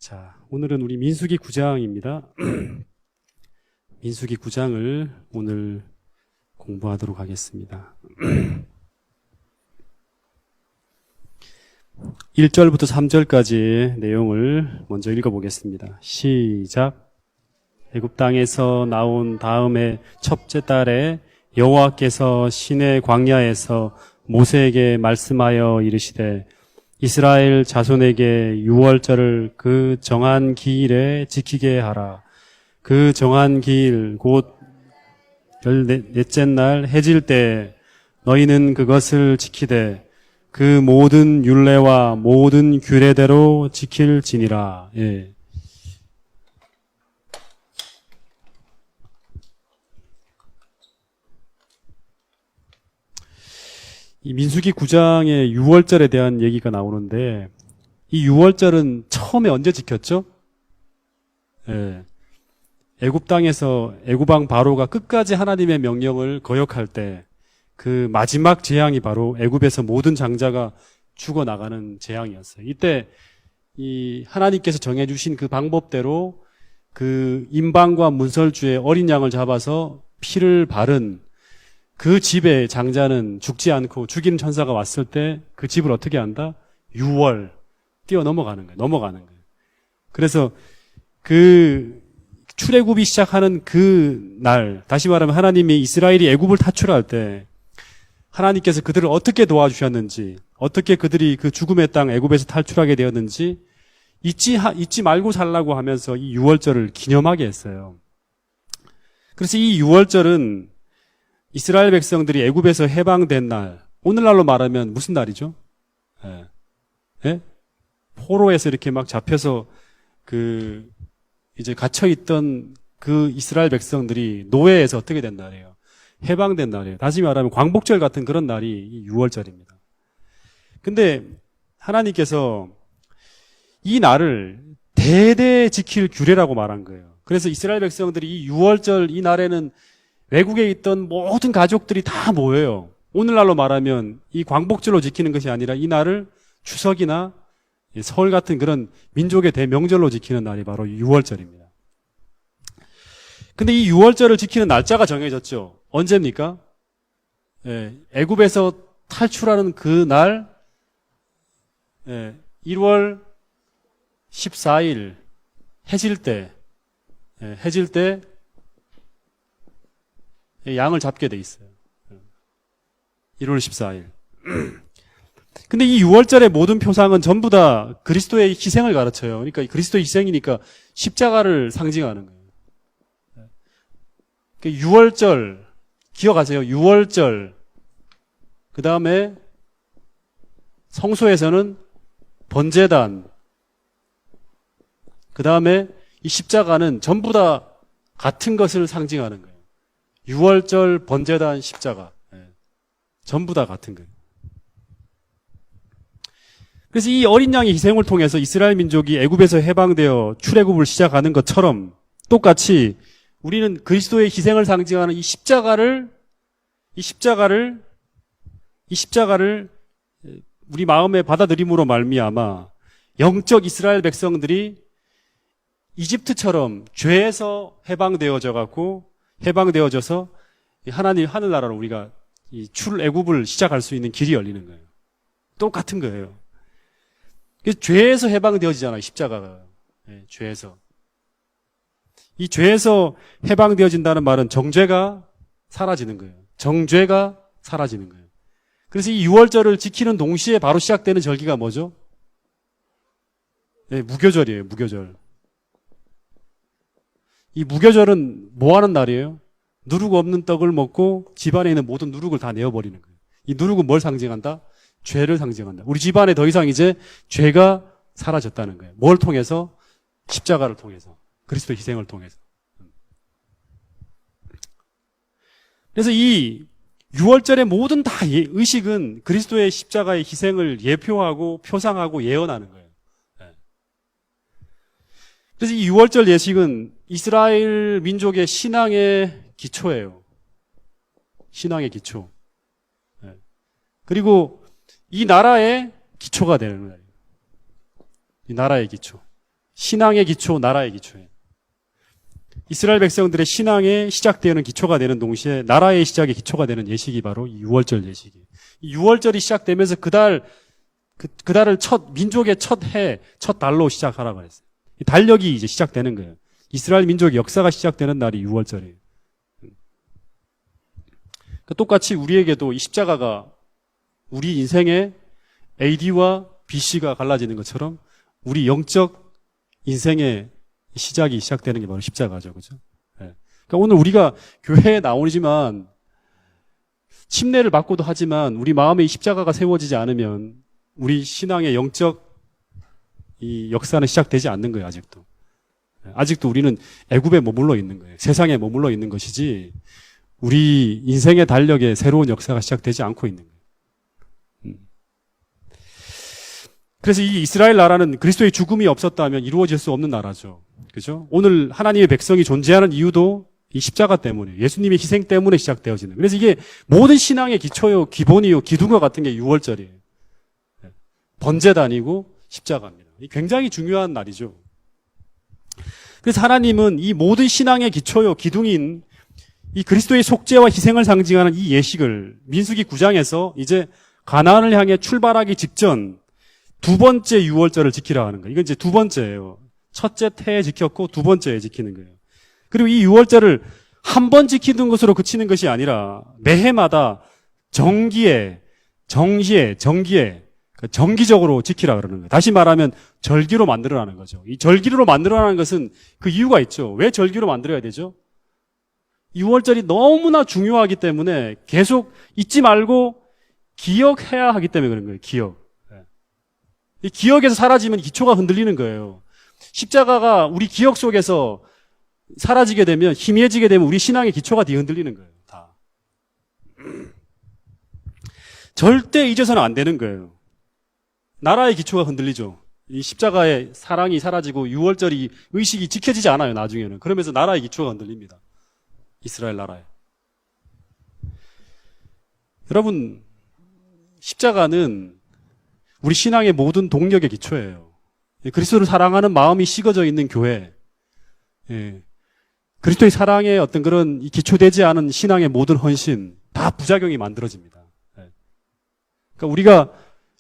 자, 오늘은 우리 민수기 9장입니다. 민수기 9장을 오늘 공부하도록 하겠습니다. 1절부터 3절까지의 내용을 먼저 읽어보겠습니다. 시작. 애굽 땅에서 나온 다음에 첫째 달에 여호와께서 시내 광야에서 모세에게 말씀하여 이르시되 이스라엘 자손에게 유월절을 그 정한 기일에 지키게 하라. 그 정한 기일 곧 14째 날 해질 때 너희는 그것을 지키되 그 모든 율례와 모든 규례대로 지킬지니라. 예. 이 민수기 9장의 유월절에 대한 얘기가 나오는데 이 유월절은 처음에 언제 지켰죠? 예. 애굽 땅에서 애굽 왕 바로가 끝까지 하나님의 명령을 거역할 때 그 마지막 재앙이 바로 애굽에서 모든 장자가 죽어나가는 재앙이었어요. 이때 이 하나님께서 정해주신 그 방법대로 그 임방과 문설주의 어린 양을 잡아서 피를 바른 그 집의 장자는 죽지 않고 죽이는 천사가 왔을 때 그 집을 어떻게 한다? 유월 뛰어 넘어가는 거예요. 그래서 그 출애굽이 시작하는 그 날, 다시 말하면 하나님이 이스라엘이 애굽을 탈출할 때 하나님께서 그들을 어떻게 도와주셨는지, 어떻게 그들이 그 죽음의 땅 애굽에서 탈출하게 되었는지 잊지 말고 살라고 하면서 이 유월절을 기념하게 했어요. 그래서 이 유월절은 이스라엘 백성들이 애굽에서 해방된 날, 오늘날로 말하면 무슨 날이죠? 예. 예? 포로에서 이렇게 막 잡혀서 이제 갇혀있던 그 이스라엘 백성들이 노예에서 어떻게 된 날이에요? 해방된 날이에요. 다시 말하면 광복절 같은 그런 날이 이 유월절입니다. 근데 하나님께서 이 날을 대대 지킬 규례라고 말한 거예요. 그래서 이스라엘 백성들이 이 유월절 이 날에는 외국에 있던 모든 가족들이 다 모여요. 오늘날로 말하면 이 광복절로 지키는 것이 아니라 이 날을 추석이나 설 같은 그런 민족의 대명절로 지키는 날이 바로 유월절입니다. 근데 이 유월절을 지키는 날짜가 정해졌죠. 언제입니까? 예, 애굽에서 탈출하는 그 날, 1월 14일 해질 때 양을 잡게 돼 있어요. 1월 14일. 근데 이 6월절의 모든 표상은 전부 다 그리스도의 희생을 가르쳐요. 그러니까 그리스도의 희생이니까 십자가를 상징하는 거예요. 6월절 기억하세요. 6월절. 그 다음에 성소에서는 번제단. 그 다음에 이 십자가는 전부 다 같은 것을 상징하는 거예요. 6월절, 번제단, 십자가. 전부 다 같은 거예요. 그래서 이 어린 양의 희생을 통해서 이스라엘 민족이 애굽에서 해방되어 출애굽을 시작하는 것처럼 똑같이 우리는 그리스도의 희생을 상징하는 이 십자가를 우리 마음에 받아들임으로 말미암아 영적 이스라엘 백성들이 이집트처럼 죄에서 해방되어져서 하나님 하늘나라로 우리가 이 출애굽을 시작할 수 있는 길이 열리는 거예요. 똑같은 거예요. 그래서 죄에서 해방되어지잖아요, 십자가가. 죄에서. 이 죄에서 해방되어진다는 말은 정죄가 사라지는 거예요. 정죄가 사라지는 거예요. 그래서 이 유월절을 지키는 동시에 바로 시작되는 절기가 뭐죠? 무교절이에요, 무교절. 이 무교절은 뭐 하는 날이에요? 누룩 없는 떡을 먹고 집안에 있는 모든 누룩을 다 내어버리는 거예요. 이 누룩은 뭘 상징한다? 죄를 상징한다. 우리 집안에 더 이상 이제 죄가 사라졌다는 거예요. 뭘 통해서? 십자가를 통해서. 그리스도 희생을 통해서. 그래서 이 6월절의 모든 다 의식은 그리스도의 십자가의 희생을 예표하고 표상하고 예언하는 거예요. 그래서 이 6월절 예식은 이스라엘 민족의 신앙의 기초예요. 신앙의 기초. 그리고 이 나라의 기초가 되는 거예요. 이 나라의 기초. 신앙의 기초, 나라의 기초예요. 이스라엘 백성들의 신앙의 시작되는 기초가 되는 동시에 나라의 시작의 기초가 되는 예식이 바로 이 유월절 예식이에요. 이 유월절이 시작되면서 그달을 민족의 첫 해, 첫 달로 시작하라고 했어요. 이 달력이 이제 시작되는 거예요. 이스라엘 민족의 역사가 시작되는 날이 유월절이에요. 똑같이 우리에게도 이 십자가가 우리 인생의 AD와 BC가 갈라지는 것처럼 우리 영적 인생의 시작이 시작되는 게 바로 십자가죠. 그죠? 네. 그러니까 오늘 우리가 교회에 나오지만 침례를 받고도 하지만 우리 마음에 이 십자가가 세워지지 않으면 우리 신앙의 영적 이 역사는 시작되지 않는 거예요. 아직도. 아직도 우리는 애굽에 머물러 있는 거예요. 세상에 머물러 있는 것이지 우리 인생의 달력에 새로운 역사가 시작되지 않고 있는 거예요. 그래서 이 이스라엘 나라는 그리스도의 죽음이 없었다면 이루어질 수 없는 나라죠. 그죠? 오늘 하나님의 백성이 존재하는 이유도 이 십자가 때문에, 예수님의 희생 때문에 시작되어지는. 그래서 이게 모든 신앙의 기초요, 기본이요, 기둥과 같은 게 유월절이에요. 번제단이고 십자가입니다. 굉장히 중요한 날이죠. 그래서 하나님은 이 모든 신앙의 기초요, 기둥인 이 그리스도의 속죄와 희생을 상징하는 이 예식을 민수기 9장에서 이제 가나안을 향해 출발하기 직전 두 번째 유월절을 지키라 하는 거예요. 이건 이제 두 번째예요. 첫째 태에 지켰고 두 번째에 지키는 거예요. 그리고 이 유월절을 한 번 지키는 것으로 그치는 것이 아니라 매해마다 정기에 정기적으로 지키라 그러는 거예요. 다시 말하면 절기로 만들어라는 거죠. 이 절기로 만들어라는 것은 그 이유가 있죠. 왜 절기로 만들어야 되죠? 6월절이 너무나 중요하기 때문에 계속 잊지 말고 기억해야 하기 때문에 그런 거예요. 기억. 이 기억에서 사라지면 기초가 흔들리는 거예요. 십자가가 우리 기억 속에서 사라지게 되면, 희미해지게 되면 우리 신앙의 기초가 흔들리는 거예요. 다. 절대 잊어서는 안 되는 거예요. 나라의 기초가 흔들리죠. 이 십자가의 사랑이 사라지고 6월절이 의식이 지켜지지 않아요. 나중에는. 그러면서 나라의 기초가 흔들립니다. 이스라엘 나라에. 여러분, 십자가는 우리 신앙의 모든 동력의 기초예요. 그리스도를 사랑하는 마음이 식어져 있는 교회, 그리스도의 사랑의 어떤 그런 기초되지 않은 신앙의 모든 헌신, 다 부작용이 만들어집니다. 그러니까 우리가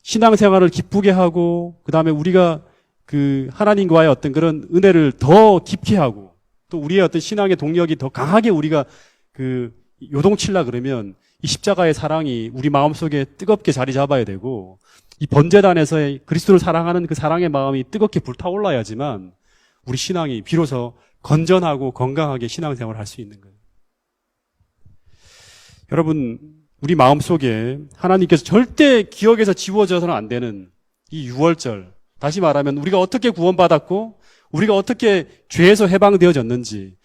신앙생활을 기쁘게 하고, 그 다음에 우리가 그 하나님과의 어떤 그런 은혜를 더 깊게 하고, 또 우리의 어떤 신앙의 동력이 더 강하게 우리가 그 요동칠라 그러면 이 십자가의 사랑이 우리 마음속에 뜨겁게 자리 잡아야 되고, 이 번제단에서의 그리스도를 사랑하는 그 사랑의 마음이 뜨겁게 불타올라야지만 우리 신앙이 비로소 건전하고 건강하게 신앙생활을 할 수 있는 거예요. 여러분, 우리 마음속에 하나님께서 절대 기억에서 지워져서는 안 되는 이 유월절, 다시 말하면 우리가 어떻게 구원받았고 우리가 어떻게 죄에서 해방되어졌는지,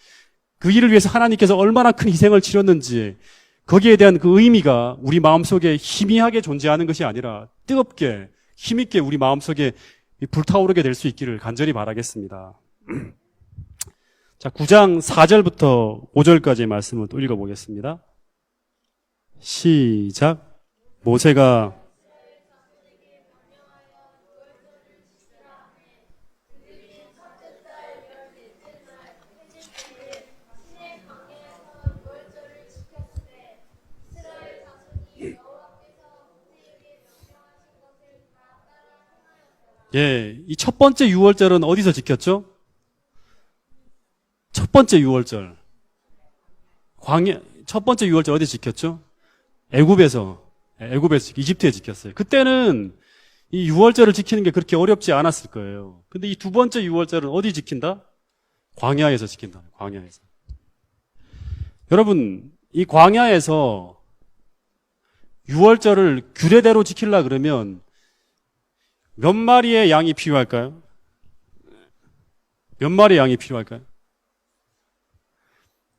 그 일을 위해서 하나님께서 얼마나 큰 희생을 치렀는지, 거기에 대한 그 의미가 우리 마음속에 희미하게 존재하는 것이 아니라 뜨겁게 힘있게 우리 마음속에 불타오르게 될 수 있기를 간절히 바라겠습니다. 자, 9장 4절부터 5절까지의 말씀을 또 읽어보겠습니다. 시작. 모세가 이 첫 번째 유월절은 어디서 지켰죠? 첫 번째 유월절. 첫 번째 유월절 어디 지켰죠? 애굽에서 이집트에 지켰어요. 그때는 이 유월절을 지키는 게 그렇게 어렵지 않았을 거예요. 근데 이 두 번째 유월절은 어디 지킨다? 광야에서 지킨다. 광야에서. 여러분, 이 광야에서 유월절을 규례대로 지키려 그러면 몇 마리의 양이 필요할까요? 몇 마리의 양이 필요할까요?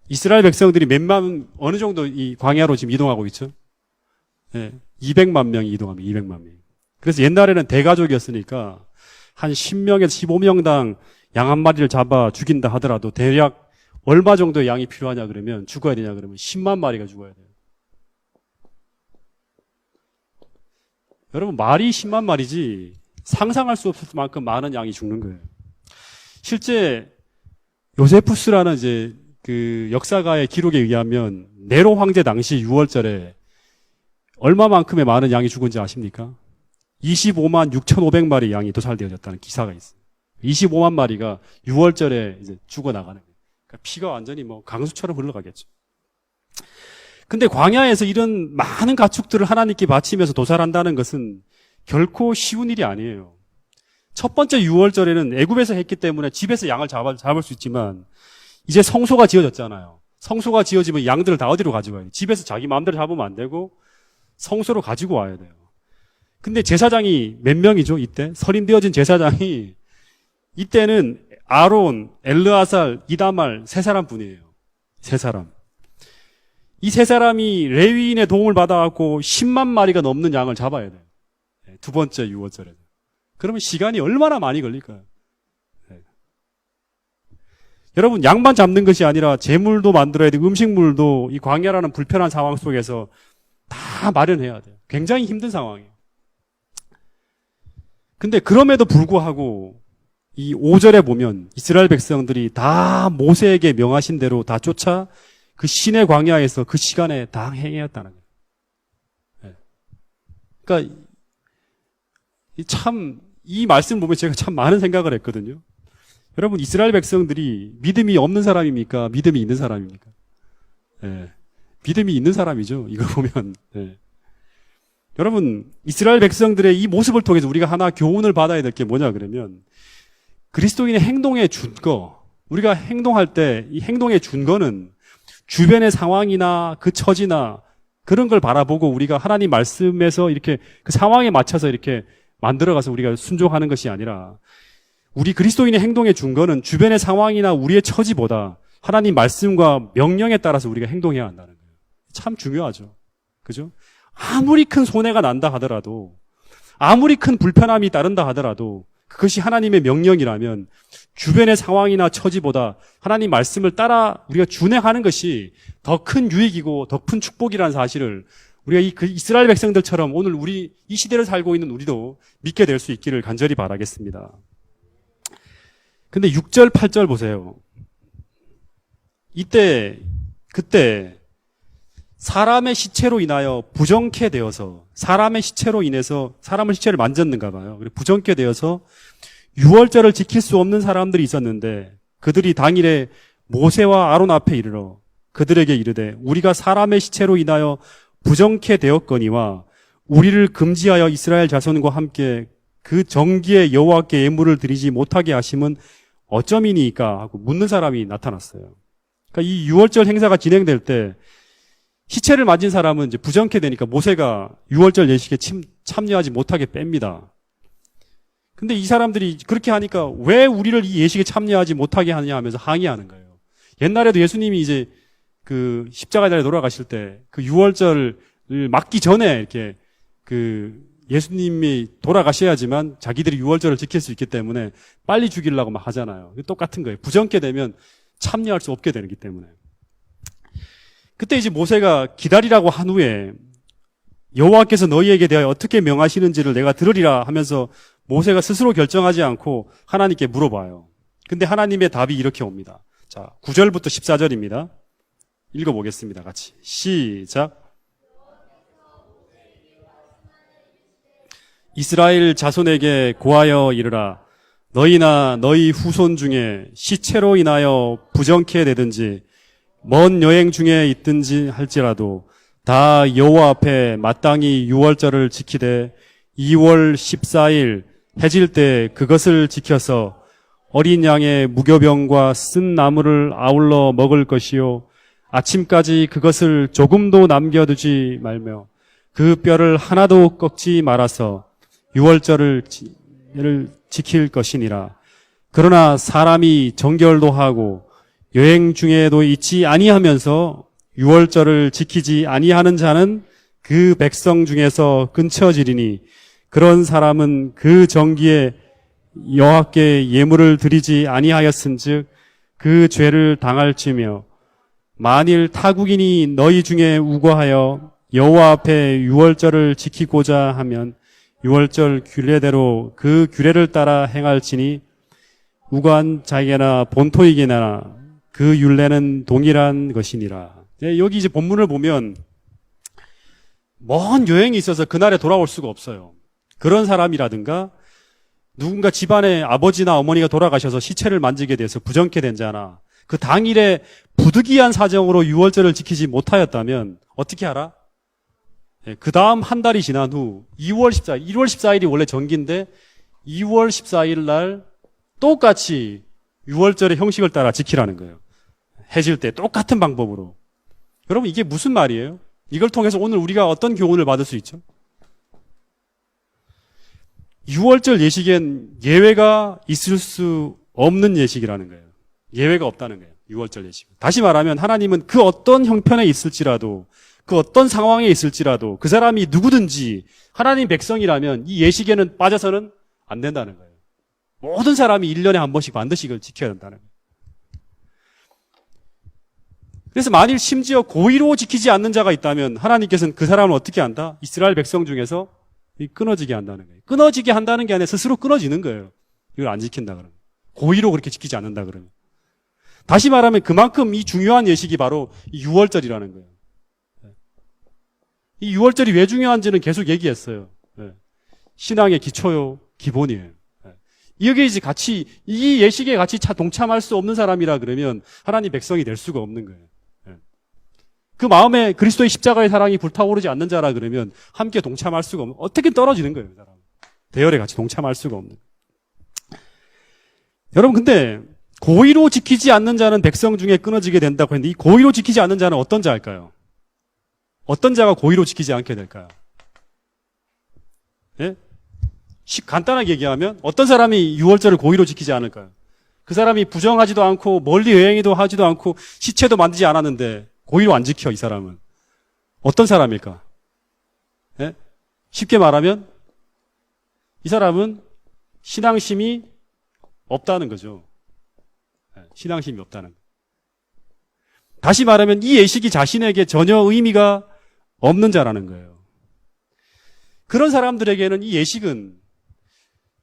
이스라엘 백성들이 어느 정도 이 광야로 지금 이동하고 있죠? 200만 명이 이동합니다. 200만 명. 그래서 옛날에는 대가족이었으니까 한 10명에서 15명당 양 한 마리를 잡아 죽인다 하더라도 대략 얼마 정도의 양이 필요하냐 그러면, 죽어야 되냐 그러면 10만 마리가 죽어야 돼요. 여러분, 말이 10만 마리지 상상할 수 없을 만큼 많은 양이 죽는 거예요. 실제 요세푸스라는 이제 그 역사가의 기록에 의하면 네로 황제 당시 6월절에 얼마만큼의 많은 양이 죽은지 아십니까? 25만 6,500마리 양이 도살되어졌다는 기사가 있어요. 25만 마리가 6월절에 이제 죽어나가는 거예요. 그러니까 피가 완전히 뭐 강수처럼 흘러가겠죠. 근데 광야에서 이런 많은 가축들을 하나님께 바치면서 도살한다는 것은 결코 쉬운 일이 아니에요. 첫 번째 6월절에는 애굽에서 했기 때문에 집에서 양을 잡을 수 있지만 이제 성소가 지어졌잖아요. 성소가 지어지면 양들을 다 어디로 가져가요? 집에서 자기 마음대로 잡으면 안 되고 성소로 가지고 와야 돼요. 근데 제사장이 몇 명이죠? 이때 선임되어진 제사장이 이때는 아론, 엘르아살, 이다말 세 사람뿐이에요. 세 사람. 이 세 사람이 레위인의 도움을 받아갖고 10만 마리가 넘는 양을 잡아야 돼요. 두 번째 6월절에. 그러면 시간이 얼마나 많이 걸릴까요? 네. 여러분, 양만 잡는 것이 아니라 재물도 만들어야 되고 음식물도 이 광야라는 불편한 상황 속에서 다 마련해야 돼요. 굉장히 힘든 상황이에요. 근데 그럼에도 불구하고 이 5절에 보면 이스라엘 백성들이 다 모세에게 명하신 대로 다 쫓아 그 신의 광야에서 그 시간에 다 행하였다는 거예요. 네. 그러니까 참 이 말씀 보면 제가 참 많은 생각을 했거든요. 여러분, 이스라엘 백성들이 믿음이 없는 사람입니까? 믿음이 있는 사람입니까? 네. 믿음이 있는 사람이죠. 이거 보면. 네. 여러분, 이스라엘 백성들의 이 모습을 통해서 우리가 하나 교훈을 받아야 될 게 뭐냐 그러면 그리스도인의 행동의 준거, 우리가 행동할 때 이 행동의 준거는 주변의 상황이나 그 처지나 그런 걸 바라보고 우리가 하나님 말씀에서 이렇게 그 상황에 맞춰서 이렇게 만들어가서 우리가 순종하는 것이 아니라 우리 그리스도인의 행동의 준거는 주변의 상황이나 우리의 처지보다 하나님 말씀과 명령에 따라서 우리가 행동해야 한다는 거예요. 참 중요하죠. 그죠? 아무리 큰 손해가 난다 하더라도, 아무리 큰 불편함이 따른다 하더라도 그것이 하나님의 명령이라면 주변의 상황이나 처지보다 하나님 말씀을 따라 우리가 준행하는 것이 더 큰 유익이고 더 큰 축복이라는 사실을 우리가 그 이스라엘 백성들처럼 오늘 우리 이 시대를 살고 있는 우리도 믿게 될 수 있기를 간절히 바라겠습니다. 근데 6절, 8절 보세요. 그때 사람의 시체로 인하여 부정케 되어서 사람의 시체로 인해서 사람의 시체를 만졌는가 봐요. 부정케 되어서 6월절을 지킬 수 없는 사람들이 있었는데 그들이 당일에 모세와 아론 앞에 이르러 그들에게 이르되 우리가 사람의 시체로 인하여 부정케 되었거니와 우리를 금지하여 이스라엘 자손과 함께 그 정기에 여호와께 예물을 드리지 못하게 하심은 어쩌미니까 하고 묻는 사람이 나타났어요. 그러니까 이 6월절 행사가 진행될 때 시체를 만진 사람은 이제 부정케 되니까 모세가 6월절 예식에 참여하지 못하게 뺍니다. 근데 이 사람들이 그렇게 하니까 왜 우리를 이 예식에 참여하지 못하게 하느냐 하면서 항의하는 거예요. 옛날에도 예수님이 이제 그 십자가에 달려 돌아가실 때 그 6월절을 맞기 전에 이렇게 그 예수님이 돌아가셔야지만 자기들이 6월절을 지킬 수 있기 때문에 빨리 죽이려고 막 하잖아요. 똑같은 거예요. 부정케 되면 참여할 수 없게 되기 때문에. 그때 이제 모세가 기다리라고 한 후에 여호와께서 너희에게 대하여 어떻게 명하시는지를 내가 들으리라 하면서 모세가 스스로 결정하지 않고 하나님께 물어봐요. 근데 하나님의 답이 이렇게 옵니다. 자, 9절부터 14절입니다. 읽어보겠습니다. 같이. 시작. 이스라엘 자손에게 고하여 이르라. 너희나 너희 후손 중에 시체로 인하여 부정케 되든지 먼 여행 중에 있든지 할지라도 다 여호와 앞에 마땅히 6월절을 지키되 2월 14일 해질 때 그것을 지켜서 어린 양의 무교병과 쓴 나무를 아울러 먹을 것이요 아침까지 그것을 조금도 남겨두지 말며 그 뼈를 하나도 꺾지 말아서 6월절을 지킬 것이니라. 그러나 사람이 정결도 하고 여행 중에도 있지 아니하면서 6월절을 지키지 아니하는 자는 그 백성 중에서 끊쳐지리니 그런 사람은 그 정기에 여호와께 예물을 드리지 아니하였은즉 그 죄를 당할지며 만일 타국인이 너희 중에 우거하여 여호와 앞에 6월절을 지키고자 하면 6월절 규례대로 그 규례를 따라 행할지니 우관자에게나 본토에게나 그 율례는 동일한 것이니라. 여기 이제 본문을 보면 먼 여행이 있어서 그날에 돌아올 수가 없어요. 그런 사람이라든가 누군가 집안에 아버지나 어머니가 돌아가셔서 시체를 만지게 돼서 부정케 된 자나 그 당일에 부득이한 사정으로 유월절을 지키지 못하였다면 어떻게 하라? 그 다음 한 달이 지난 후 2월 14일, 1월 14일이 원래 정기인데 2월 14일 날 똑같이 유월절의 형식을 따라 지키라는 거예요. 해질 때 똑같은 방법으로. 여러분 이게 무슨 말이에요? 이걸 통해서 오늘 우리가 어떤 교훈을 받을 수 있죠? 유월절 예식엔 예외가 있을 수 없는 예식이라는 거예요. 예외가 없다는 거예요. 유월절 예식. 다시 말하면 하나님은 그 어떤 형편에 있을지라도 그 어떤 상황에 있을지라도 그 사람이 누구든지 하나님 백성이라면 이 예식에는 빠져서는 안 된다는 거예요. 모든 사람이 1년에 한 번씩 반드시 이걸 지켜야 된다는 거예요. 그래서 만일 심지어 고의로 지키지 않는 자가 있다면 하나님께서는 그 사람을 어떻게 한다? 이스라엘 백성 중에서 끊어지게 한다는 거예요. 끊어지게 한다는 게 아니라 스스로 끊어지는 거예요. 이걸 안 지킨다 그러면. 고의로 그렇게 지키지 않는다 그러면. 다시 말하면 그만큼 이 중요한 예식이 바로 이 유월절이라는 거예요. 이 유월절이 왜 중요한지는 계속 얘기했어요. 신앙의 기초요, 기본이에요. 여기 이제 같이, 이 예식에 같이 동참할 수 없는 사람이라 그러면 하나님 백성이 될 수가 없는 거예요. 그 마음에 그리스도의 십자가의 사랑이 불타오르지 않는 자라 그러면 함께 동참할 수가 없는, 어떻게 떨어지는 거예요, 그 사람. 대열에 같이 동참할 수가 없는. 여러분, 근데 고의로 지키지 않는 자는 백성 중에 끊어지게 된다고 했는데 이 고의로 지키지 않는 자는 어떤 자일까요? 어떤 자가 고의로 지키지 않게 될까요? 예? 간단하게 얘기하면 어떤 사람이 유월절을 고의로 지키지 않을까요? 그 사람이 부정하지도 않고 멀리 여행도 하지도 않고 시체도 만지지 않았는데 고의로 안 지켜 이 사람은. 어떤 사람일까? 예? 쉽게 말하면 이 사람은 신앙심이 없다는 거죠. 신앙심이 없다는 거. 다시 말하면 이 예식이 자신에게 전혀 의미가 없는 자라는 거예요. 그런 사람들에게는 이 예식은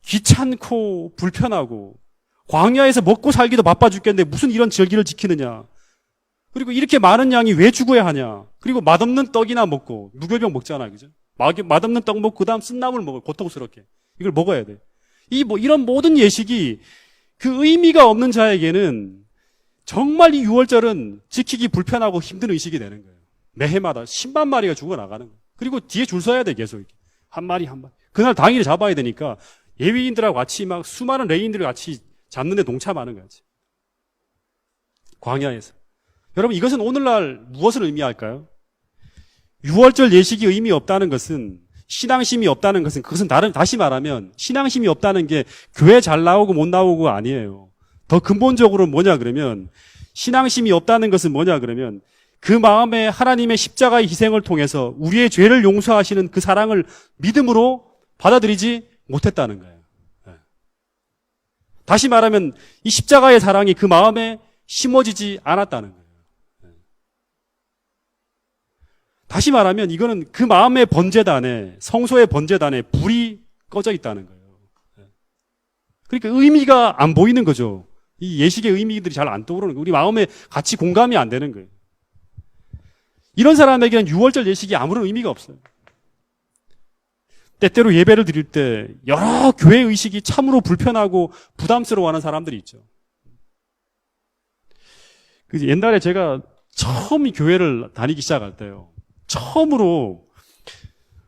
귀찮고 불편하고 광야에서 먹고 살기도 바빠 죽겠는데 무슨 이런 절기를 지키느냐. 그리고 이렇게 많은 양이 왜 죽어야 하냐. 그리고 맛없는 떡이나 먹고 무교병 먹잖아요. 그죠? 맛없는 떡 먹고 그다음 쓴나물 먹어요. 고통스럽게. 이걸 먹어야 돼. 이런 모든 예식이 그 의미가 없는 자에게는 정말 이 유월절은 지키기 불편하고 힘든 의식이 되는 거예요. 매해마다 10만 마리가 죽어나가는 거예요. 그리고 뒤에 줄 서야 돼, 계속. 한 마리, 한 마리. 그날 당일에 잡아야 되니까 예위인들하고 같이 막 수많은 레인들과 같이 잡는 데 동참하는 거지. 광야에서. 여러분, 이것은 오늘날 무엇을 의미할까요? 유월절 예식이 의미 없다는 것은, 신앙심이 없다는 것은, 그것은 다시 말하면 신앙심이 없다는 게 교회 잘 나오고 못 나오고가 아니에요. 더 근본적으로 뭐냐 그러면, 신앙심이 없다는 것은 뭐냐 그러면, 그 마음에 하나님의 십자가의 희생을 통해서 우리의 죄를 용서하시는 그 사랑을 믿음으로 받아들이지 못했다는 거예요. 다시 말하면 이 십자가의 사랑이 그 마음에 심어지지 않았다는 거예요. 다시 말하면 이거는 그 마음의 번제단에, 성소의 번제단에 불이 꺼져 있다는 거예요. 그러니까 의미가 안 보이는 거죠. 이 예식의 의미들이 잘 안 떠오르는 거예요. 우리 마음에 같이 공감이 안 되는 거예요. 이런 사람에게는 유월절 예식이 아무런 의미가 없어요. 때때로 예배를 드릴 때 여러 교회 의식이 참으로 불편하고 부담스러워하는 사람들이 있죠. 옛날에 제가 처음 이 교회를 다니기 시작할 때요. 처음으로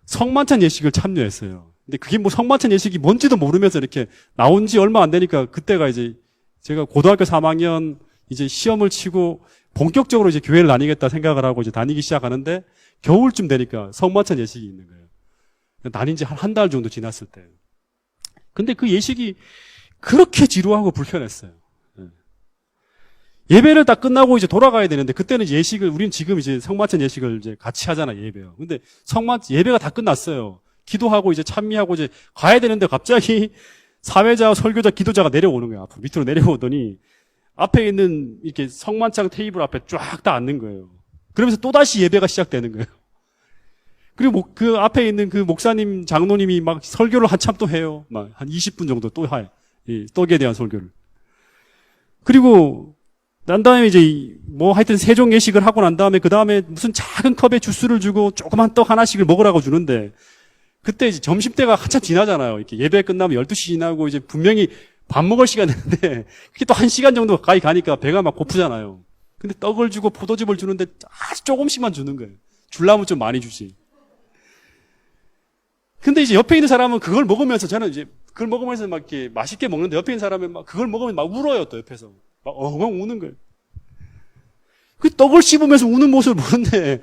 성만찬 예식을 참여했어요. 근데 그게 뭐 성만찬 예식이 뭔지도 모르면서 이렇게 나온 지 얼마 안 되니까 그때가 이제 제가 고등학교 3학년 이제 시험을 치고 본격적으로 이제 교회를 다니겠다 생각을 하고 이제 다니기 시작하는데 겨울쯤 되니까 성만찬 예식이 있는 거예요. 다닌 지 한 달 정도 지났을 때. 근데 그 예식이 그렇게 지루하고 불편했어요. 예배를 다 끝나고 이제 돌아가야 되는데 그때는 예식을 우리는 지금 이제 성만찬 예식을 이제 같이 하잖아, 예배요. 근데 예배가 다 끝났어요. 기도하고 이제 찬미하고 이제 가야 되는데 갑자기 사회자, 설교자, 기도자가 내려오는 거예요. 앞으로 밑으로 내려오더니 앞에 있는 이렇게 성만찬 테이블 앞에 쫙 다 앉는 거예요. 그러면서 또다시 예배가 시작되는 거예요. 그리고 그 앞에 있는 그 목사님, 장로님이 막 설교를 한참 또 해요. 막 한 20분 정도 또 해요. 이 떡에 대한 설교를. 그리고 난 다음에 이제 뭐 하여튼 세종 예식을 하고 난 다음에 그 다음에 무슨 작은 컵에 주스를 주고 조그만 떡 하나씩을 먹으라고 주는데 그때 이제 점심때가 한참 지나잖아요. 이렇게 예배 끝나면 12시 지나고 이제 분명히 밥 먹을 시간인데 그게 또 1시간 정도 가까이 가니까 배가 막 고프잖아요. 근데 떡을 주고 포도즙을 주는데 아주 조금씩만 주는 거예요. 줄라면 좀 많이 주지. 근데 이제 옆에 있는 사람은 그걸 먹으면서 저는 이제 그걸 먹으면서 막 이렇게 맛있게 먹는데 옆에 있는 사람은 막 그걸 먹으면 막 울어요. 또 옆에서 막 엉엉 우는 거예요. 그 떡을 씹으면서 우는 모습을 보는데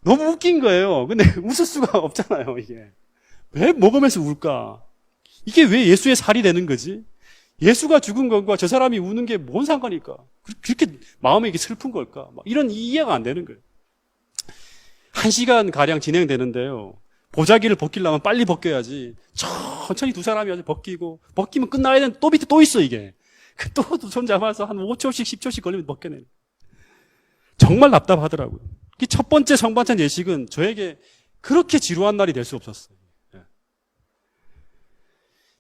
너무 웃긴 거예요. 근데 웃을 수가 없잖아요. 이게 왜 먹으면서 울까? 이게 왜 예수의 살이 되는 거지? 예수가 죽은 것과 저 사람이 우는 게 뭔 상관일까? 그렇게 마음이 이게 슬픈 걸까? 막 이런 이해가 안 되는 거예요. 1시간 가량 진행되는데요. 보자기를 벗기려면 빨리 벗겨야지. 천천히 두 사람이 아주 벗기고, 벗기면 끝나야 되는데 또 밑에 또 있어, 이게. 또 손 잡아서 한 5초씩, 10초씩 걸리면 벗겨내는. 정말 답답하더라고요. 첫 번째 성반찬 예식은 저에게 그렇게 지루한 날이 될 수 없었어요. 예.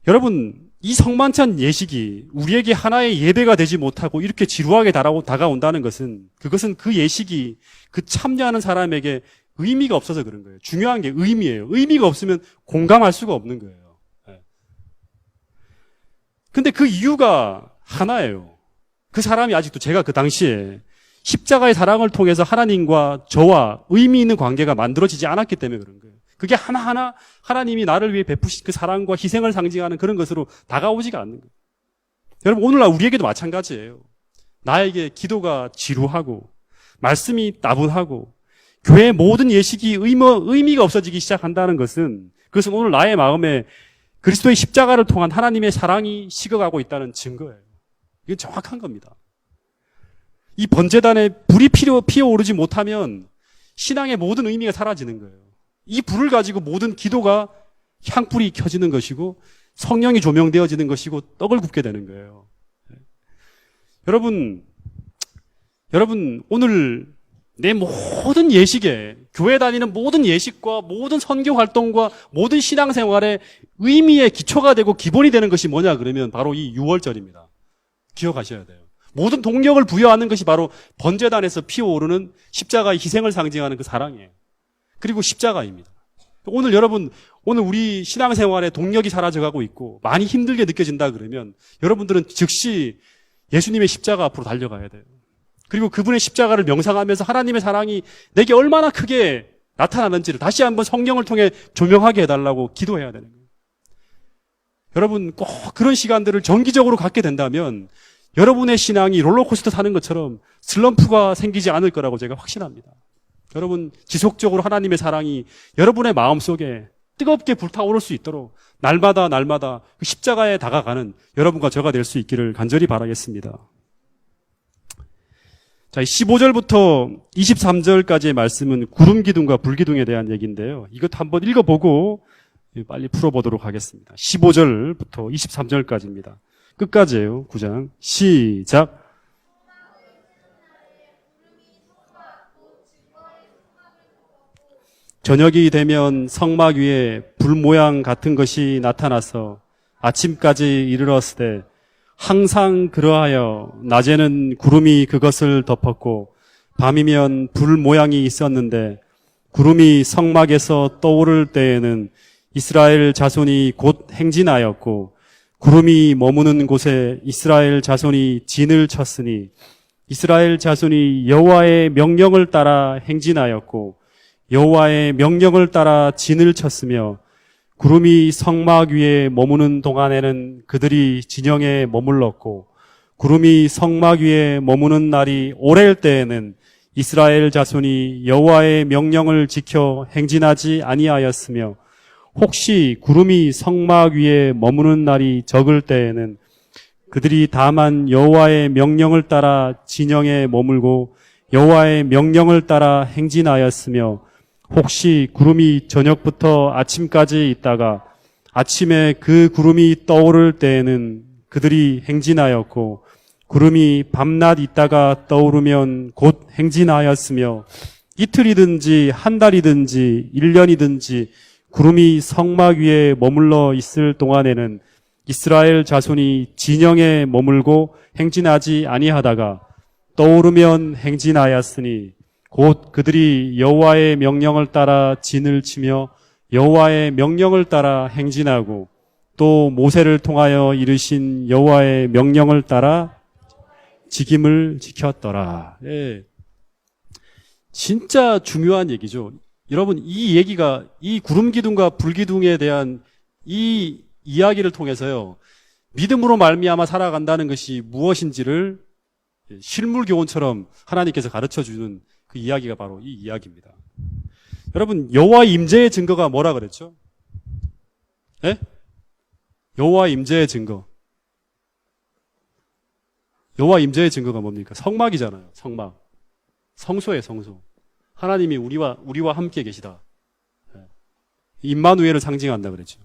여러분, 이 성만찬 예식이 우리에게 하나의 예배가 되지 못하고 이렇게 지루하게 다가온다는 것은 그것은 그 예식이 그 참여하는 사람에게 의미가 없어서 그런 거예요. 중요한 게 의미예요. 의미가 없으면 공감할 수가 없는 거예요. 근데 그 이유가 하나예요. 그 사람이 아직도 제가 그 당시에 십자가의 사랑을 통해서 하나님과 저와 의미 있는 관계가 만들어지지 않았기 때문에 그런 거예요. 그게 하나하나 하나님이 나를 위해 베푸신 그 사랑과 희생을 상징하는 그런 것으로 다가오지가 않는 거예요. 여러분, 오늘날 우리에게도 마찬가지예요. 나에게 기도가 지루하고 말씀이 따분하고 교회의 모든 예식이 의미가 없어지기 시작한다는 것은 그것은 오늘 나의 마음에 그리스도의 십자가를 통한 하나님의 사랑이 식어가고 있다는 증거예요. 이건 정확한 겁니다. 이 번제단에 불이 피어오르지 못하면 신앙의 모든 의미가 사라지는 거예요. 이 불을 가지고 모든 기도가 향불이 켜지는 것이고 성령이 조명되어지는 것이고 떡을 굽게 되는 거예요. 여러분 오늘 내 모든 예식에 교회 다니는 모든 예식과 모든 선교 활동과 모든 신앙생활의 의미의 기초가 되고 기본이 되는 것이 뭐냐 그러면 바로 이 유월절입니다. 기억하셔야 돼요. 모든 동력을 부여하는 것이 바로 번제단에서 피어오르는 십자가의 희생을 상징하는 그 사랑이에요. 그리고 십자가입니다. 오늘 우리 신앙생활에 동력이 사라져가고 있고 많이 힘들게 느껴진다 그러면 여러분들은 즉시 예수님의 십자가 앞으로 달려가야 돼요. 그리고 그분의 십자가를 명상하면서 하나님의 사랑이 내게 얼마나 크게 나타나는지를 다시 한번 성령을 통해 조명하게 해달라고 기도해야 되는 거예요. 여러분 꼭 그런 시간들을 정기적으로 갖게 된다면 여러분의 신앙이 롤러코스터 타는 것처럼 슬럼프가 생기지 않을 거라고 제가 확신합니다. 여러분 지속적으로 하나님의 사랑이 여러분의 마음속에 뜨겁게 불타오를 수 있도록 날마다 그 십자가에 다가가는 여러분과 저가 될 수 있기를 간절히 바라겠습니다. 자, 15절부터 23절까지의 말씀은 구름 기둥과 불 기둥에 대한 얘기인데요. 이것 한번 읽어보고 빨리 풀어보도록 하겠습니다. 15절부터 23절까지입니다. 끝까지예요. 9장. 시작. 저녁이 되면 성막 위에 불 모양 같은 것이 나타나서 아침까지 이르렀을 때 항상 그러하여 낮에는 구름이 그것을 덮었고 밤이면 불 모양이 있었는데 구름이 성막에서 떠오를 때에는 이스라엘 자손이 곧 행진하였고 구름이 머무는 곳에 이스라엘 자손이 진을 쳤으니 이스라엘 자손이 여호와의 명령을 따라 행진하였고 여호와의 명령을 따라 진을 쳤으며 구름이 성막 위에 머무는 동안에는 그들이 진영에 머물렀고 구름이 성막 위에 머무는 날이 오래일 때에는 이스라엘 자손이 여호와의 명령을 지켜 행진하지 아니하였으며 혹시 구름이 성막 위에 머무는 날이 적을 때에는 그들이 다만 여호와의 명령을 따라 진영에 머물고 여호와의 명령을 따라 행진하였으며 혹시 구름이 저녁부터 아침까지 있다가 아침에 그 구름이 떠오를 때에는 그들이 행진하였고 구름이 밤낮 있다가 떠오르면 곧 행진하였으며 이틀이든지 한 달이든지 1년이든지 구름이 성막 위에 머물러 있을 동안에는 이스라엘 자손이 진영에 머물고 행진하지 아니하다가 떠오르면 행진하였으니 곧 그들이 여호와의 명령을 따라 진을 치며 여호와의 명령을 따라 행진하고 또 모세를 통하여 이르신 여호와의 명령을 따라 직임을 지켰더라. 예. 진짜 중요한 얘기죠. 여러분, 이 얘기가 이 구름 기둥과 불 기둥에 대한 이 이야기를 통해서요, 믿음으로 말미암아 살아간다는 것이 무엇인지를 실물 교훈처럼 하나님께서 가르쳐 주는 그 이야기가 바로 이 이야기입니다. 여러분, 여호와 임재의 증거가 뭐라 그랬죠? 예? 여호와 임재의 증거. 여호와 임재의 증거가 뭡니까? 성막이잖아요. 성막. 성소예요, 성소. 하나님이 우리와 함께 계시다. 임마누엘을 상징한다 그랬죠.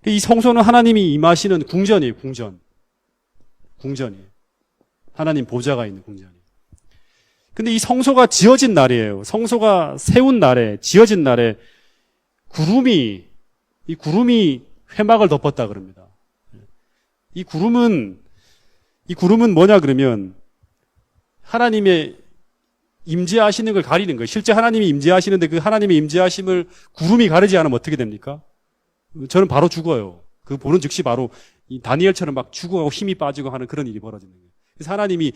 이 성소는 하나님이 임하시는 궁전이에요, 궁전. 궁전이에요. 하나님 보좌가 있는 궁전이에요. 근데 이 성소가 지어진 날이에요. 성소가 세운 날에, 지어진 날에 이 구름이 회막을 덮었다 그럽니다. 이 구름은 뭐냐 그러면 하나님의 임재하시는 걸 가리는 거예요. 실제 하나님이 임재하시는데 그 하나님의 임재하심을 구름이 가리지 않으면 어떻게 됩니까? 저는 바로 죽어요. 그 보는 즉시 바로 이 다니엘처럼 막 죽어가고 힘이 빠지고 하는 그런 일이 벌어지는 거예요. 그래서 하나님이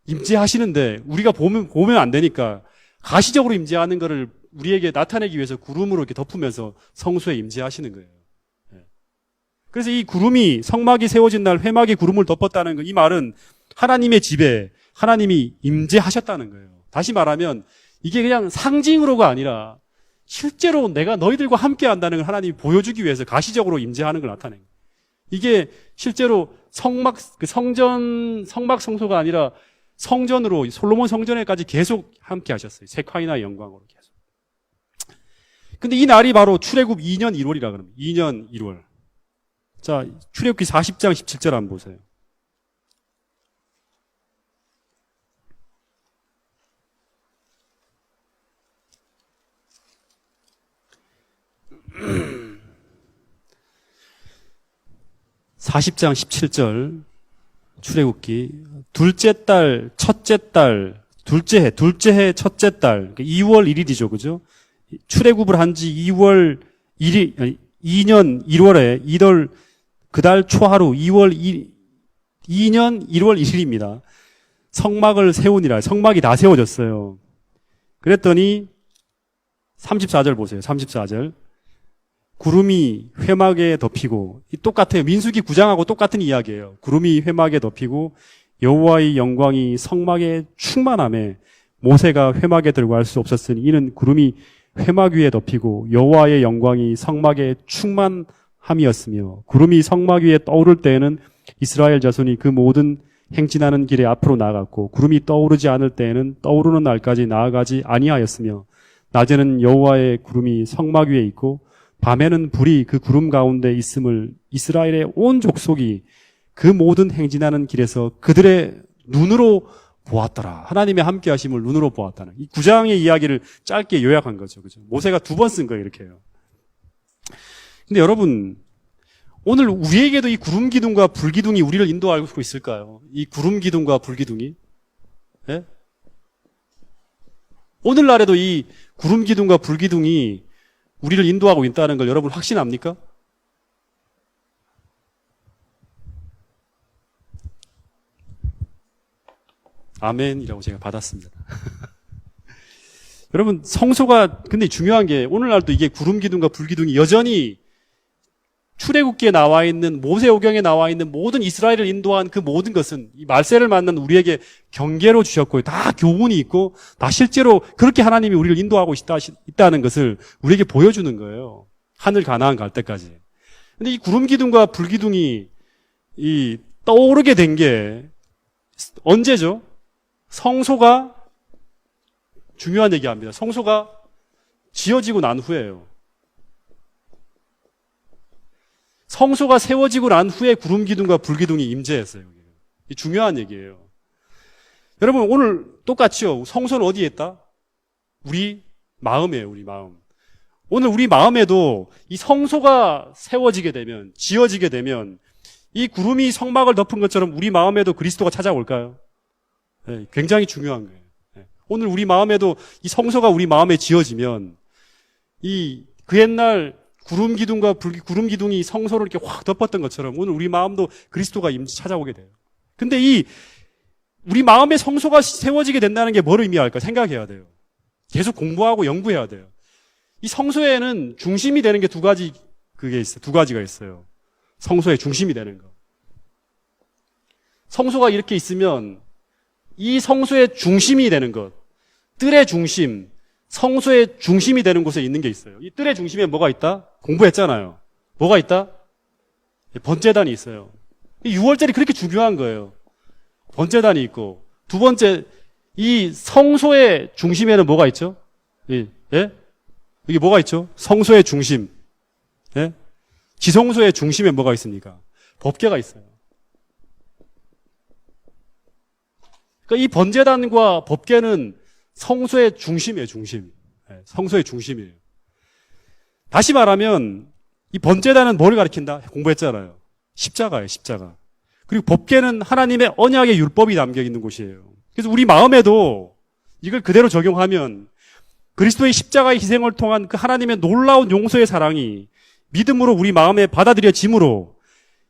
임재하시는데 우리가 보면 안 되니까 가시적으로 임재하는 것을 우리에게 나타내기 위해서 구름으로 이렇게 덮으면서 성소에 임재하시는 거예요. 그래서 이 구름이 성막이 세워진 날 회막이 구름을 덮었다는 거, 이 말은 하나님의 집에 하나님이 임재하셨다는 거예요. 다시 말하면 이게 그냥 상징으로가 아니라 실제로 내가 너희들과 함께 한다는 걸 하나님이 보여주기 위해서 가시적으로 임재하는 걸 나타낸 거예요. 이게 실제로 성막 성소가 아니라 성전으로 솔로몬 성전에까지 계속 함께 하셨어요. 세카이나 영광으로 계속. 근데 이 날이 바로 출애굽 2년 1월이라 그럽니다. 2년 1월. 자, 출애굽기 40장 17절 한번 보세요. (40장 17절) 출애굽기 둘째 달 첫째 달 둘째 해 첫째 달 2월 1일이죠, 그죠? 출애굽을 한 지 2월 1일 2년 1월에 2월 그달 초하루 2년 1월 1일입니다. 성막을 세우니라. 성막이 다 세워졌어요. 그랬더니 34절 보세요. 34절. 구름이 회막에 덮이고, 똑같아요. 민수기 9장하고 똑같은 이야기예요. 구름이 회막에 덮이고 여호와의 영광이 성막에 충만함에 모세가 회막에 들어갈 수 없었으니 이는 구름이 회막 위에 덮이고 여호와의 영광이 성막에 충만함이었으며, 구름이 성막 위에 떠오를 때에는 이스라엘 자손이 그 모든 행진하는 길에 앞으로 나아갔고 구름이 떠오르지 않을 때에는 떠오르는 날까지 나아가지 아니하였으며, 낮에는 여호와의 구름이 성막 위에 있고 밤에는 불이 그 구름 가운데 있음을 이스라엘의 온 족속이 그 모든 행진하는 길에서 그들의 눈으로 보았더라. 하나님의 함께 하심을 눈으로 보았다는 이 9장의 이야기를 짧게 요약한 거죠. 그죠? 모세가 2번 쓴 거예요, 이렇게요. 근데 여러분, 오늘 우리에게도 이 구름 기둥과 불 기둥이 우리를 인도하고 있을까요? 이 구름 기둥과 불 기둥이? 예? 오늘날에도 이 구름 기둥과 불 기둥이 우리를 인도하고 있다는 걸 여러분 확신합니까? 아멘이라고 제가 받았습니다. 여러분, 성소가 근데 중요한 게 오늘날도 이게 구름 기둥과 불 기둥이 여전히 출애굽기에 나와 있는 모세오경에 나와 있는 모든 이스라엘을 인도한 그 모든 것은 이 말세를 만난 우리에게 경계로 주셨고 다 교훈이 있고 다 실제로 그렇게 하나님이 우리를 인도하고 있다는 것을 우리에게 보여주는 거예요. 하늘 가나안 갈 때까지. 근데 이 구름 기둥과 불 기둥이 이 떠오르게 된 게 언제죠? 성소가 중요한 얘기합니다. 성소가 지어지고 난 후에요. 성소가 세워지고 난 후에 구름 기둥과 불 기둥이 임재했어요. 이 중요한 얘기예요. 여러분, 오늘 똑같이요. 성소는 어디에 있다? 우리 마음이에요, 우리 마음. 오늘 우리 마음에도 이 성소가 세워지게 되면, 지어지게 되면 이 구름이 성막을 덮은 것처럼 우리 마음에도 그리스도가 찾아올까요? 네, 굉장히 중요한 거예요. 네. 오늘 우리 마음에도 이 성소가 우리 마음에 지어지면 그 옛날 구름 기둥이 성소를 이렇게 확 덮었던 것처럼 오늘 우리 마음도 그리스도가 찾아오게 돼요. 근데 우리 마음의 성소가 세워지게 된다는 게 뭘 의미할까 생각해야 돼요. 계속 공부하고 연구해야 돼요. 이 성소에는 중심이 되는 게 두 가지가 있어요. 성소의 중심이 되는 거. 성소가 이렇게 있으면 이 성소의 중심이 되는 것, 뜰의 중심, 성소의 중심이 되는 곳에 있는 게 있어요. 이 뜰의 중심에 뭐가 있다? 공부했잖아요. 뭐가 있다? 번제단이 있어요. 이 6월절이 그렇게 중요한 거예요. 번제단이 있고, 두 번째, 이 성소의 중심에는 뭐가 있죠? 예? 여기 뭐가 있죠? 성소의 중심. 예? 지성소의 중심에 뭐가 있습니까? 법궤가 있어요. 그러니까 이 번제단과 법궤는 성소의 중심이에요, 중심. 예, 성소의 중심이에요. 다시 말하면 이 번제단은 뭐를 가리킨다? 공부했잖아요. 십자가예요, 십자가. 그리고 법궤는 하나님의 언약의 율법이 담겨 있는 곳이에요. 그래서 우리 마음에도 이걸 그대로 적용하면 그리스도의 십자가의 희생을 통한 그 하나님의 놀라운 용서의 사랑이 믿음으로 우리 마음에 받아들여짐으로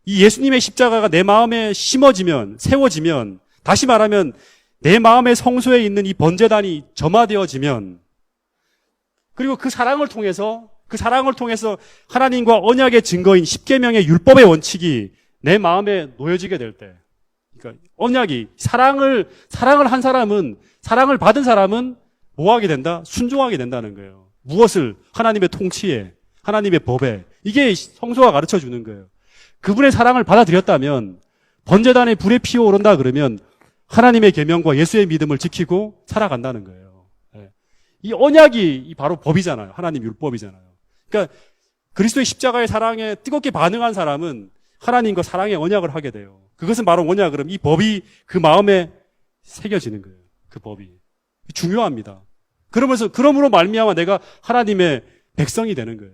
이 예수님의 십자가가 내 마음에 심어지면, 세워지면, 다시 말하면 내 마음의 성소에 있는 이 번제단이 점화되어지면, 그리고 그 사랑을 통해서 하나님과 언약의 증거인 십계명의 율법의 원칙이 내 마음에 놓여지게 될 때, 그러니까 언약이 사랑을 받은 사람은 뭐 하게 된다? 순종하게 된다는 거예요. 무엇을? 하나님의 통치에, 하나님의 법에. 이게 성소가 가르쳐 주는 거예요. 그분의 사랑을 받아들였다면 번제단에 불에 피어오른다 그러면 하나님의 계명과 예수의 믿음을 지키고 살아간다는 거예요. 이 언약이 바로 법이잖아요. 하나님 율법이잖아요. 그러니까 그리스도의 십자가의 사랑에 뜨겁게 반응한 사람은 하나님과 사랑의 언약을 하게 돼요. 그것은 바로 뭐냐 그럼 이 법이 그 마음에 새겨지는 거예요. 그 법이. 중요합니다. 그러므로 말미암아 내가 하나님의 백성이 되는 거예요.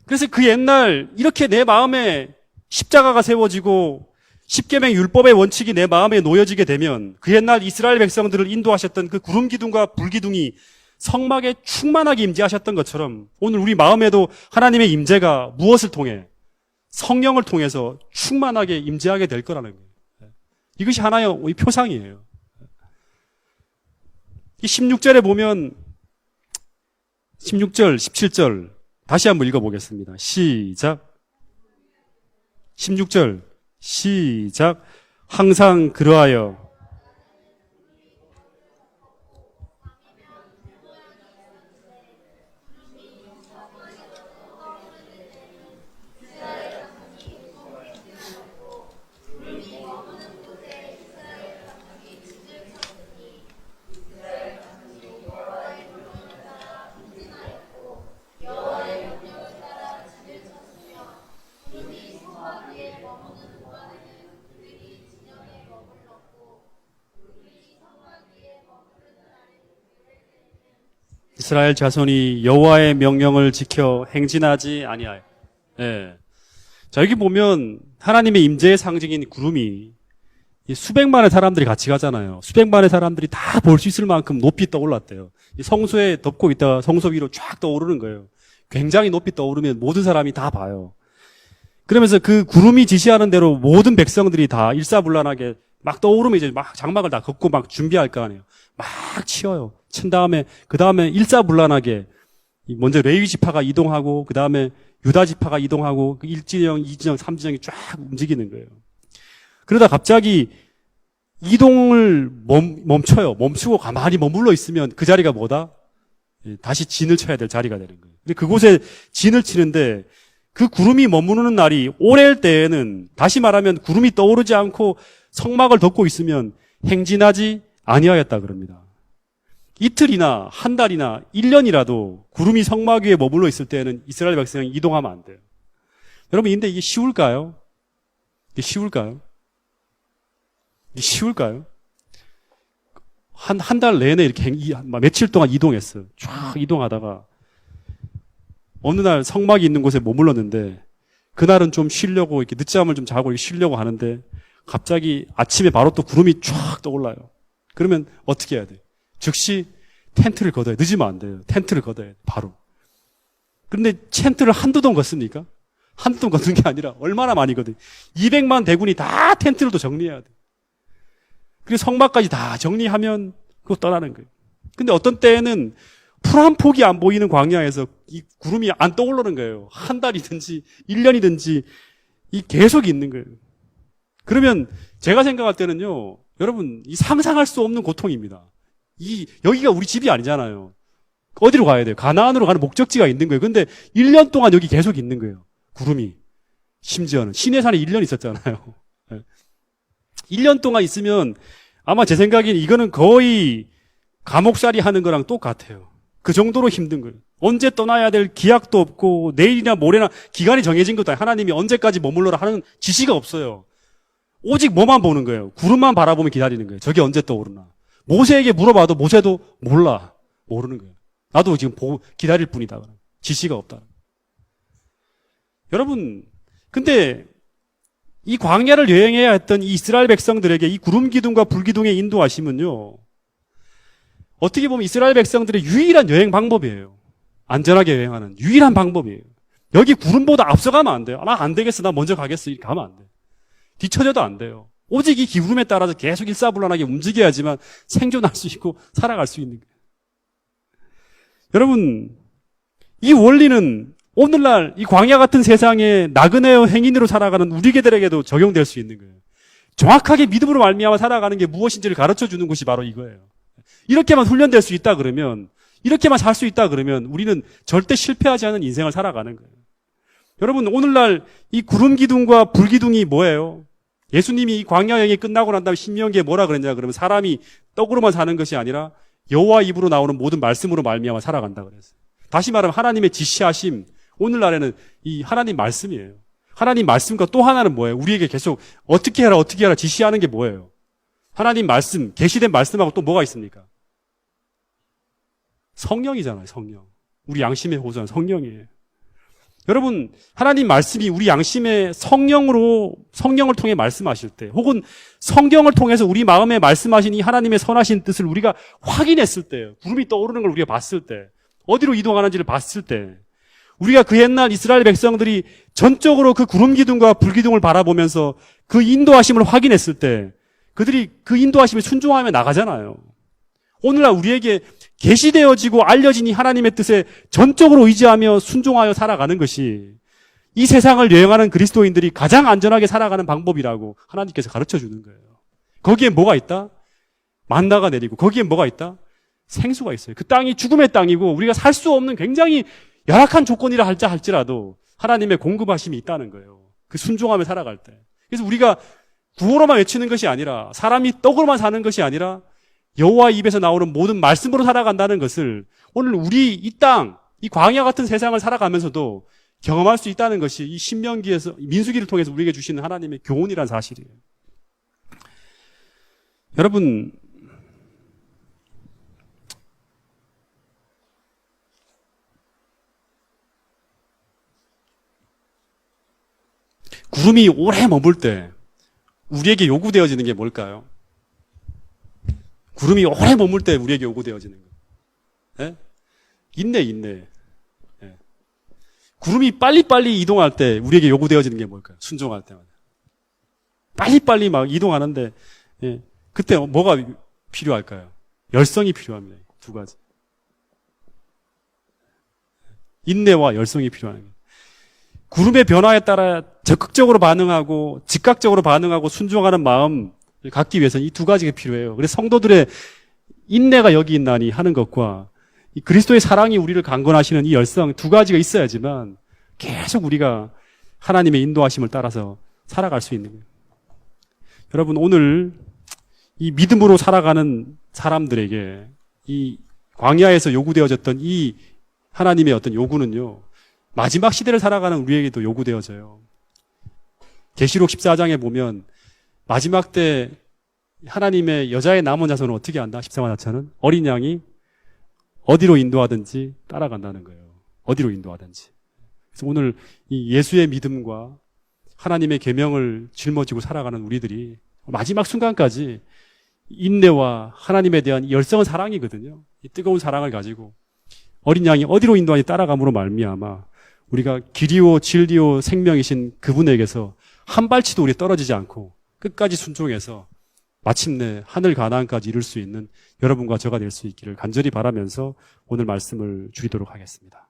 그래서 그 옛날 이렇게 내 마음에 십자가가 세워지고 십계명 율법의 원칙이 내 마음에 놓여지게 되면 그 옛날 이스라엘 백성들을 인도하셨던 그 구름 기둥과 불 기둥이 성막에 충만하게 임재하셨던 것처럼 오늘 우리 마음에도 하나님의 임재가 무엇을 통해? 성령을 통해서 충만하게 임재하게 될 거라는 거예요. 이것이 하나의 표상이에요. 이 16절에 보면 16절, 17절 다시 한번 읽어보겠습니다. 시작. 16절 시작. 항상 그러하여 이스라엘 자손이 여호와의 명령을 지켜 행진하지 아니하여. 예. 자, 여기 보면 하나님의 임재의 상징인 구름이 수백만의 사람들이 같이 가잖아요. 수백만의 사람들이 다 볼 수 있을 만큼 높이 떠올랐대요. 성소에 덮고 있다가 성소 위로 쫙 떠오르는 거예요. 굉장히 높이 떠오르면 모든 사람이 다 봐요. 그러면서 그 구름이 지시하는 대로 모든 백성들이 다 일사불란하게 막 떠오르면 이제 막 장막을 다 걷고 막 준비할 거 아니에요. 막 치어요. 친 다음에 그 다음에 일사불란하게 먼저 레위 지파가 이동하고 그 다음에 유다 지파가 이동하고 1진영, 2진영, 3진영이 쫙 움직이는 거예요. 그러다 갑자기 이동을 멈춰요. 멈추고 가만히 머물러 있으면 그 자리가 뭐다? 다시 진을 쳐야 될 자리가 되는 거예요. 근데 그곳에 진을 치는데 그 구름이 머무르는 날이 올해일 때에는 다시 말하면 구름이 떠오르지 않고 성막을 덮고 있으면 행진하지 아니하였다 그럽니다. 이틀이나 한 달이나 1년이라도 구름이 성막 위에 머물러 있을 때에는 이스라엘 백성이 이동하면 안 돼요. 여러분, 근데 이게 쉬울까요? 이게 쉬울까요? 한 달 내내 이렇게 며칠 동안 이동했어요. 쫙 이동하다가 어느 날 성막이 있는 곳에 머물렀는데 그날은 좀 쉬려고 이렇게 늦잠을 좀 자고 이렇게 쉬려고 하는데 갑자기 아침에 바로 또 구름이 쫙 떠올라요. 그러면 어떻게 해야 돼? 즉시 텐트를 걷어야 돼. 늦으면 안 돼요. 텐트를 걷어야 돼. 바로. 그런데 텐트를 한두 동 걷습니까? 한두 동 걷는 게 아니라 얼마나 많이 거든. 200만 대군이 다 텐트를 또 정리해야 돼. 그리고 성막까지 다 정리하면 그거 떠나는 거예요. 근데 어떤 때에는 풀 한 폭이 안 보이는 광야에서 이 구름이 안 떠오르는 거예요. 한 달이든지 1년이든지 이 계속 있는 거예요. 그러면 제가 생각할 때는요, 여러분, 이 상상할 수 없는 고통입니다. 여기가 우리 집이 아니잖아요. 어디로 가야 돼요? 가나안으로 가는 목적지가 있는 거예요. 근데 1년 동안 여기 계속 있는 거예요. 구름이. 심지어는. 시내산에 1년 있었잖아요. 1년 동안 있으면 아마 제 생각엔 이거는 거의 감옥살이 하는 거랑 똑같아요. 그 정도로 힘든 거예요. 언제 떠나야 될 기약도 없고 내일이나 모레나 기간이 정해진 것도 아니에요. 하나님이 언제까지 머물러라 하는 지시가 없어요. 오직 뭐만 보는 거예요. 구름만 바라보며 기다리는 거예요. 저게 언제 떠오르나. 모세에게 물어봐도 모세도 몰라. 모르는 거예요. 나도 지금 기다릴 뿐이다. 지시가 없다. 여러분, 근데 이 광야를 여행해야 했던 이 이스라엘 백성들에게 이 구름 기둥과 불 기둥의 인도하심은요, 어떻게 보면 이스라엘 백성들의 유일한 여행 방법이에요. 안전하게 여행하는 유일한 방법이에요. 여기 구름보다 앞서가면 안 돼요. 나 안 되겠어. 나 먼저 가겠어. 이렇게 가면 안 돼요. 뒤처져도 안 돼요. 오직 이 기구름에 따라서 계속 일사불란하게 움직여야지만 생존할 수 있고 살아갈 수 있는 거예요. 여러분, 이 원리는 오늘날 이 광야 같은 세상에 나그네 행인으로 살아가는 우리들에게도 적용될 수 있는 거예요. 정확하게 믿음으로 말미암아 살아가는 게 무엇인지를 가르쳐 주는 것이 바로 이거예요. 이렇게만 훈련될 수 있다 그러면, 이렇게만 살 수 있다 그러면 우리는 절대 실패하지 않은 인생을 살아가는 거예요. 여러분, 오늘날 이 구름 기둥과 불 기둥이 뭐예요? 예수님이 이 광야 여행이 끝나고 난 다음에 신명기에 뭐라 그랬냐 그러면 사람이 떡으로만 사는 것이 아니라 여호와 입으로 나오는 모든 말씀으로 말미암아 살아간다 그랬어요. 다시 말하면 하나님의 지시하심, 오늘날에는 이 하나님 말씀이에요. 하나님 말씀과 또 하나는 뭐예요? 우리에게 계속 어떻게 해라 지시하는 게 뭐예요? 하나님 말씀, 계시된 말씀하고 또 뭐가 있습니까? 성령이잖아요, 성령. 우리 양심의 호소는 성령이에요. 여러분, 하나님 말씀이 우리 양심의 성령을 통해 말씀하실 때, 혹은 성경을 통해서 우리 마음에 말씀하신 이 하나님의 선하신 뜻을 우리가 확인했을 때, 구름이 떠오르는 걸 우리가 봤을 때, 어디로 이동하는지를 봤을 때, 우리가 그 옛날 이스라엘 백성들이 전적으로 그 구름 기둥과 불 기둥을 바라보면서 그 인도하심을 확인했을 때, 그들이 그 인도하심에 순종하며 나가잖아요. 오늘날 우리에게 계시되어지고 알려진 이 하나님의 뜻에 전적으로 의지하며 순종하여 살아가는 것이 이 세상을 여행하는 그리스도인들이 가장 안전하게 살아가는 방법이라고 하나님께서 가르쳐 주는 거예요. 거기에 뭐가 있다? 만나가 내리고 거기에 뭐가 있다? 생수가 있어요. 그 땅이 죽음의 땅이고 우리가 살 수 없는 굉장히 열악한 조건이라 할지라도 하나님의 공급하심이 있다는 거예요. 그 순종하며 살아갈 때. 그래서 우리가 구호로만 외치는 것이 아니라 사람이 떡으로만 사는 것이 아니라 여호와 입에서 나오는 모든 말씀으로 살아간다는 것을 오늘 우리 이 땅, 이 광야 같은 세상을 살아가면서도 경험할 수 있다는 것이 이 신명기에서 민수기를 통해서 우리에게 주시는 하나님의 교훈이라는 사실이에요. 여러분, 구름이 오래 머물 때 우리에게 요구되어지는 게 뭘까요? 구름이 오래 머물 때 우리에게 요구되어지는 거. 예? 인내. 예. 구름이 빨리빨리 이동할 때 우리에게 요구되어지는 게 뭘까요? 순종할 때마다. 빨리빨리 막 이동하는데, 예. 그때 뭐가 필요할까요? 열성이 필요합니다. 두 가지. 인내와 열성이 필요한 거예요. 구름의 변화에 따라 적극적으로 반응하고 즉각적으로 반응하고 순종하는 마음 갖기 위해서는 이 두 가지가 필요해요. 그래서 성도들의 인내가 여기 있나니 하는 것과 이 그리스도의 사랑이 우리를 강건하시는 이 열성 두 가지가 있어야지만 계속 우리가 하나님의 인도하심을 따라서 살아갈 수 있는 거예요. 여러분, 오늘 이 믿음으로 살아가는 사람들에게 이 광야에서 요구되어졌던 이 하나님의 어떤 요구는요, 마지막 시대를 살아가는 우리에게도 요구되어져요. 계시록 14장에 보면 마지막 때 하나님의 여자의 남은 자손은 어떻게 한다? 13만 4천은 어린 양이 어디로 인도하든지 따라간다는 거예요. 어디로 인도하든지. 그래서 오늘 이 예수의 믿음과 하나님의 계명을 짊어지고 살아가는 우리들이 마지막 순간까지 인내와 하나님에 대한 열성은 사랑이거든요. 이 뜨거운 사랑을 가지고 어린 양이 어디로 인도하니 따라감으로 말미암아 우리가 길이요 진리요 생명이신 그분에게서 한 발치도 우리 떨어지지 않고 끝까지 순종해서 마침내 하늘 가나안까지 이룰 수 있는 여러분과 저가 될 수 있기를 간절히 바라면서 오늘 말씀을 줄이도록 하겠습니다.